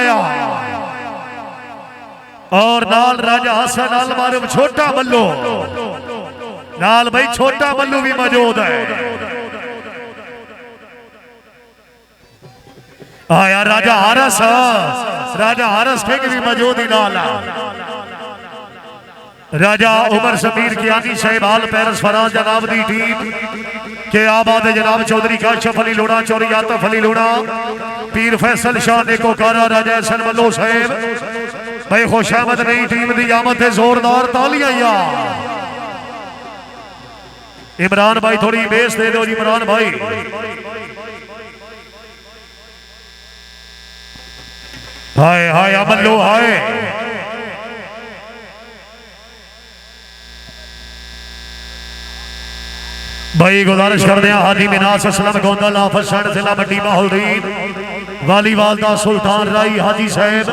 आया और नाल राजा हसन नाल मारूम छोटा मल्लू नाल भाई छोटा मल्लू भी मौजूद है। आया राजा हारस ठीक भी मौजूद ही नाल राजा उमर समीर कियानी शहबाल पैरस फराज जनाब दी टीम के आबाद जनाब चौधरी काशफ अली लूणा चौरी आतफ अली लूणा पीर फैसल शाह नेकोकारा राजा हसन मल्लू साहेब भाई खुशामद नई टीम की आमद है जोरदार तालियां यार। इमरान भाई थोड़ी बेस दे दो जी इमरान भाई। हाय हाय मल्लू हाय भाई गुजारिश करते हैं हाजी मिनास असलम गोंदल आफत जिला मंडी माहौल वालीवाल दा सुल्तान राई हाजी साहब